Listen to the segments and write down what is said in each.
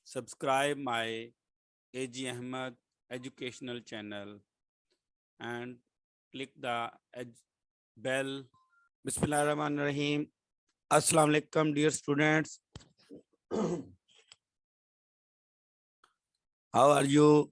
subscribe my AG Ahmed educational channel and click the bell. Bismillahirrahmanirrahim. Assalamu alaikum dear students. How are you?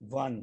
1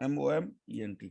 MOMENT,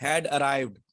had arrived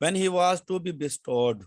when he was to be bestowed,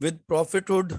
with prophethood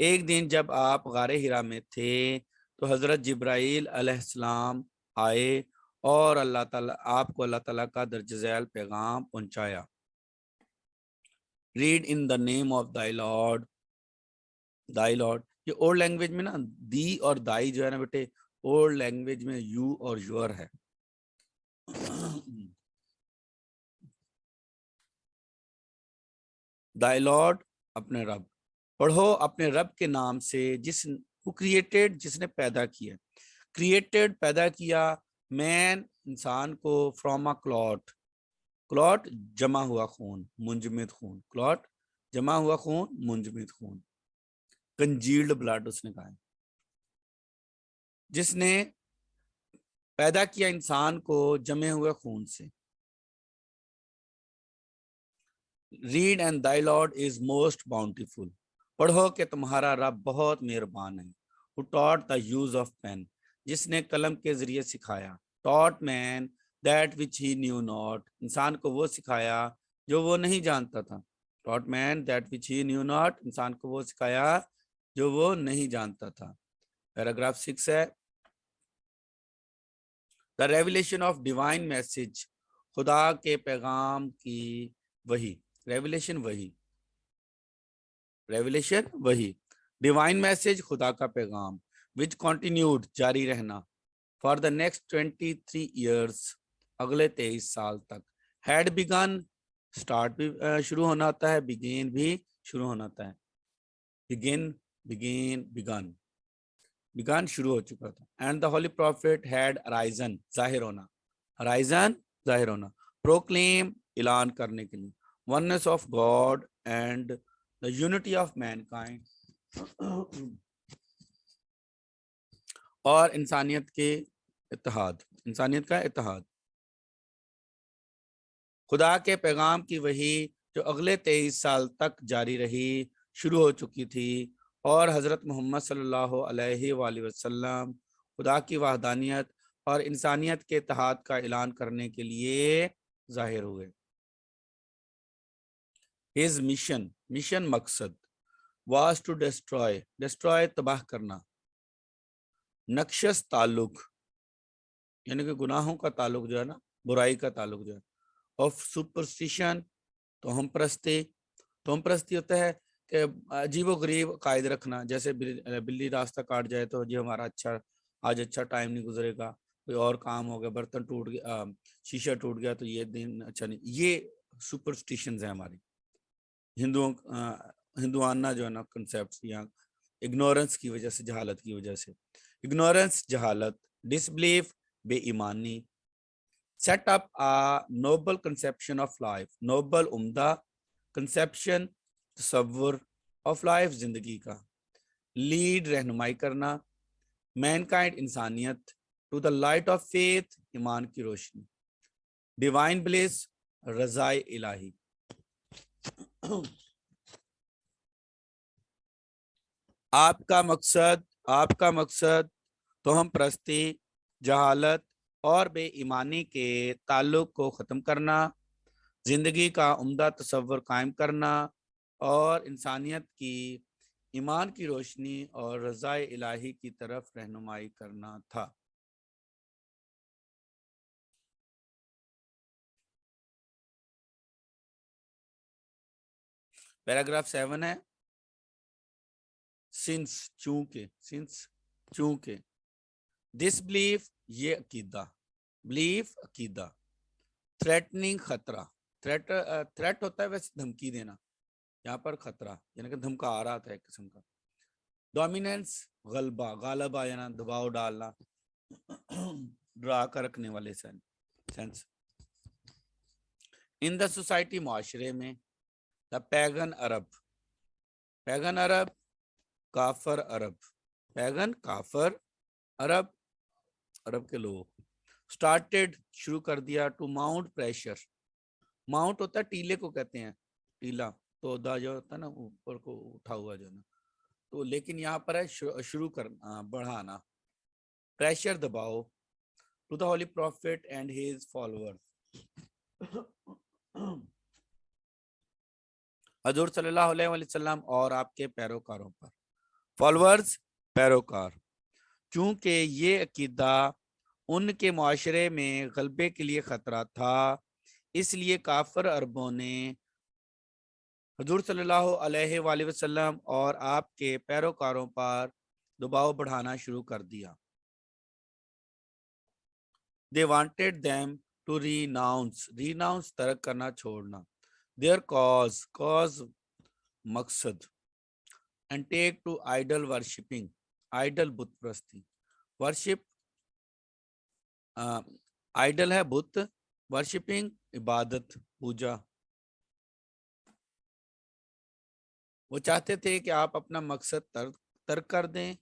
ایک دن جب آپ غار ہرا میں تھے تو حضرت جبرائیل علیہ السلام آئے اور اللہ تعالیٰ آپ کو اللہ تعالیٰ کا درج ذیل پیغام پہنچایا. Read in the name of thy Lord. Thy Lord یہ اولڈ لینگویج میں نا دی اور دائی جو ہے نا بیٹے اولڈ لینگویج میں یو اور یور ہے. دائی لارڈ اپنے رب. پڑھو اپنے رب کے نام سے جس who created جس نے پیدا کیا. کریٹڈ پیدا کیا مین انسان کو فرام اے کلوٹ. کلوٹ جمع ہوا خون منجمد خون. کلوٹ جمع ہوا خون منجمد خون. کنجیلڈ بلڈ اس نے کہا ہے. جس نے پیدا کیا انسان کو جمے ہوئے خون سے. Read and thy Lord is most bountiful. پڑھو کہ تمہارا رب بہت مہربان ہے. who taught the use of pen جس نے قلم کے ذریعے سکھایا. taught man that which he knew not انسان کو وہ سکھایا جو وہ نہیں جانتا تھا. taught man that which he knew not انسان کو وہ سکھایا جو وہ نہیں جانتا تھا. پیراگراف 6 ہے. The revelation of divine message خدا کے پیغام کی وحی. ریولیشن وحی. ریولیشن وحی. ڈیوائن میسج خدا کا پیغام which continued جاری رہنا for the next 23 years اگلے 23 سال تک. had begun start بھی شروع ہونا ہوتا ہے begin بھی شروع ہونا ہوتا ہے. begin begin begun begun شروع ہو چکا تھا. and the holy prophet had arisen ظاہر ہونا. arisen ظاہر ہونا. proclaim اعلان کرنے کے لیے. oneness of God and the unity of mankind اور انسانیت کے اتحاد. انسانیت کا اتحاد. خدا کے پیغام کی وحی جو اگلے 23 سال تک جاری رہی شروع ہو چکی تھی اور حضرت محمد صلی اللہ علیہ وآلہ وسلم خدا کی وحدانیت اور انسانیت کے اتحاد کا اعلان کرنے کے لیے ظاہر ہوئے. His mission مقصد was to destroy تباہ کرنا. نقشس تعلق یعنی کہ گناہوں کا تعلق جو ہے نا برائی کا تعلق جو ہے. of superstition توہم پرستی. توہم پرستی ہوتا ہے کہ عجیب و غریب قائد رکھنا. جیسے بلی راستہ کاٹ جائے تو جی ہمارا آج اچھا ٹائم نہیں گزرے گا. کوئی اور کام ہو گیا برتن ٹوٹ گیا شیشہ ٹوٹ گیا تو یہ دن اچھا نہیں. یہ سپرسٹیشنز ہیں ہماری ہندوانہ جو ہے نا کنسیپٹس یا اگنورنس کی وجہ سے جہالت کی وجہ سے. اگنورنس جہالت. ڈسبلیف بے ایمانی. Set up noble conception of life noble عمدہ کنسیپشن تصور آف لائف زندگی کا. لیڈ رہنمائی کرنا. مین کائنڈ انسانیت to the light of faith ایمان کی روشنی. ڈیوائن بلیس رضائے الہی. آپ کا مقصد توہم پرستی جہالت اور بے ایمانی کے تعلق کو ختم کرنا زندگی کا عمدہ تصور قائم کرنا اور انسانیت کی ایمان کی روشنی اور رضائے الہی کی طرف رہنمائی کرنا تھا. پیراگراف 7 ہے. سنس چونکہ دس بلیف یہ عقیدہ. بلیف عقیدہ. تھریٹننگ خطرہ. تھریٹ ہوتا ہے ویسے دھمکی دینا. یہاں پر خطرہ یعنی کہ دھمکا آ رہا تھا ایک قسم کا. ڈومیننس غالب آنا دباؤ ڈالنا ڈرا کر رکھنے والے سینس. ان دا سوسائٹی معاشرے میں. دا پیگن عرب کافر عرب. پیگن کافر عرب کے لوگ. سٹارٹیڈ شروع کر دیا ٹو ماؤنٹ پریشر. ماؤنٹ ہوتا ہے ٹیلے کو کہتے ہیں. ٹیلا تو جو ہوتا ہے نا اوپر کو اٹھا ہوا جو ہے نا تو لیکن یہاں پر ہے شروع کرنا بڑھانا. پریشر دباؤ to the holy prophet and his follower. حضور صلی اللہ علیہ وسلم اور آپ کے پیروکاروں پر. فالورز پیروکار، چونکہ یہ عقیدہ ان کے معاشرے میں غلبے کے لیے خطرہ تھا، اس لیے کافر عربوں نے حضور صلی اللہ علیہ وآلہ وسلم اور آپ کے پیروکاروں پر دباؤ بڑھانا شروع کر دیا۔ They wanted them to renounce ترک کرنا، چھوڑنا، their cause مقصد، and take to idol worshipping idol بت پرستی، worship idol ہے بت، worshipping عبادت پوجا۔ وہ چاہتے تھے کہ آپ اپنا مقصد ترک کر دیں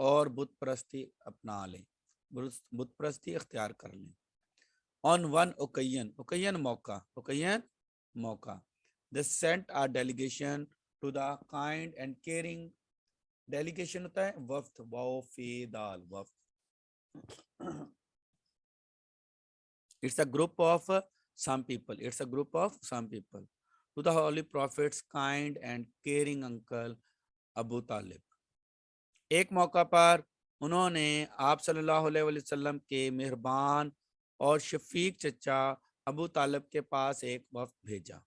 اور بت پرستی اپنا لیں، بت پرستی اختیار کر لیں۔ On one occasion موقع they sent a delegation to the kind and caring، delegation ہوتا ہے وفد، وفدال وفد، it's a group of some people to the holy prophet's kind and caring uncle ابو طالب۔ ایک موقع پر انہوں نے آپ صلی اللہ علیہ وسلم کے مہربان اور شفیق چچا ابو طالب کے پاس ایک وفد بھیجا۔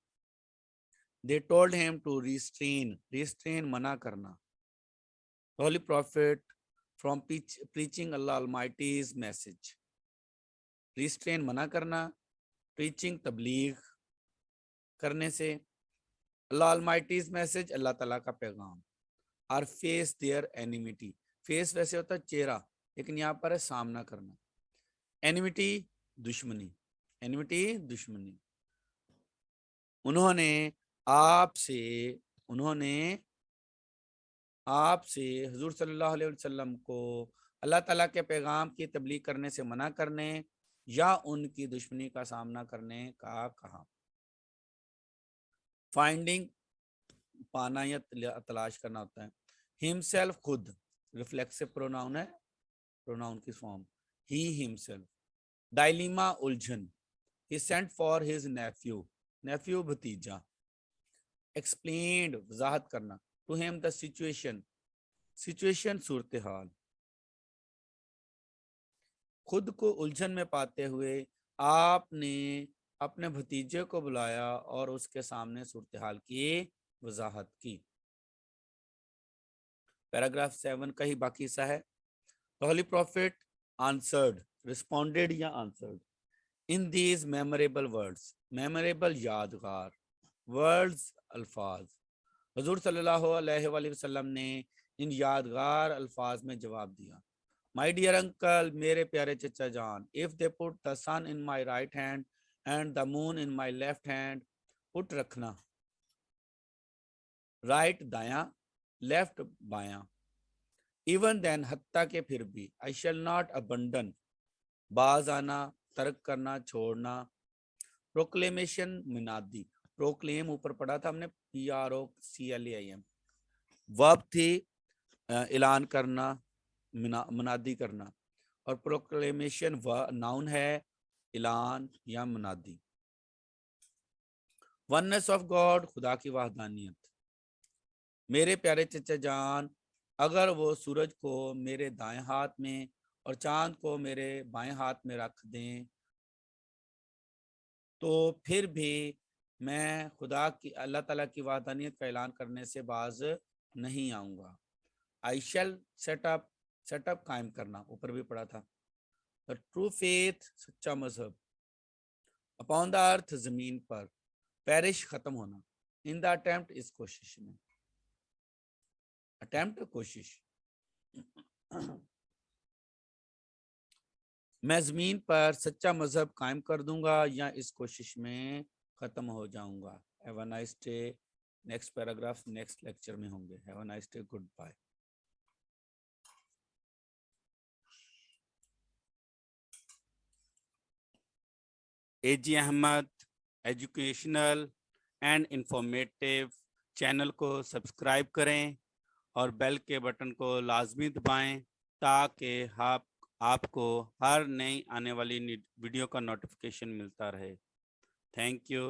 They told him to restrain منع کرنا، holy prophet from preaching Allah Almighty's message، restrain منع کرنا، preaching تبلیغ کرنے سے، اللہ Almighty's message اللہ تعالیٰ کا پیغام، اور face their enmity، face ویسے ہوتا ہے چہرہ، لیکن یہاں پر ہے سامنا کرنا، enmity دشمنی، انہوں نے آپ سے حضور صلی اللہ علیہ وسلم کو اللہ تعالیٰ کے پیغام کی تبلیغ کرنے سے منع کرنے یا ان کی دشمنی کا سامنا کرنے کا کہا۔ فائنڈنگ پانا یا تلاش کرنا ہوتا ہے، himself خود، ریفلیکسو پروناؤن ہے، پروناؤن کی فارم he himself۔ ڈائلیما الجھن، he sent for his nephew بھتیجا۔ explained وضاحت کرنا، to him the situation صورتحال۔ خود کو الجھن میں پاتے ہوئے آپ نے اپنے بھتیجے کو بلایا اور اس کے سامنے صورتحال کی وضاحت کی۔ پیراگراف 7 کا ہی باقی حصہ ہے۔ The Holy Prophet answered، responded یا answered in these memorable words، memorable یادگار words الفاظ، حضور صلی اللہ علیہ وآلہ وسلم نے ان یادگار الفاظ میں جواب دیا۔ My dear uncle، میرے پیارے چچا جان، if they put the sun in my right hand and the moon in my left hand، put رکھنا، right دایاں، left بایاں، even then حتیٰ کہ پھر بھی، I shall not abandon باز آنا، ترک کرنا، چھوڑنا، proclamation منادی، proclaim اوپر پڑھا تھا ہم نے PROCLAIM، verb تھی اعلان کرنا، منادی کرنا، اور proclamation ناؤن ہے اعلان یا منادی۔ oneness of God، خدا کی وحدانیت۔ میرے پیارے چچا جان، اگر وہ سورج کو میرے دائیں ہاتھ میں اور چاند کو میرے بائیں ہاتھ میں رکھ دیں تو پھر بھی میں خدا کی، اللہ تعالیٰ کی وحدانیت کا اعلان کرنے سے باز نہیں آؤں گا۔ I shall set up قائم کرنا، اوپر بھی پڑھا تھا۔ The true faith، سچا مذہب۔ Upon the earth، زمین پر۔ perish، ختم ہونا۔ In the attempt، اس کوشش میں۔ attempt کوشش۔ میں زمین پر سچا مذہب قائم کر دوں گا یا اس کوشش میں ختم ہو جاؤں گا۔ Have a nice day۔ Next paragraph next lecture میں ہوں گے۔ Have a nice day۔ Goodbye. AG Ahmad educational and informative channel کو سبسکرائب کریں اور بیل کے بٹن کو لازمی دبائیں تاکہ آپ کو ہر نئی آنے والی ویڈیو کا نوٹیفیکیشن ملتا رہے۔ Thank you.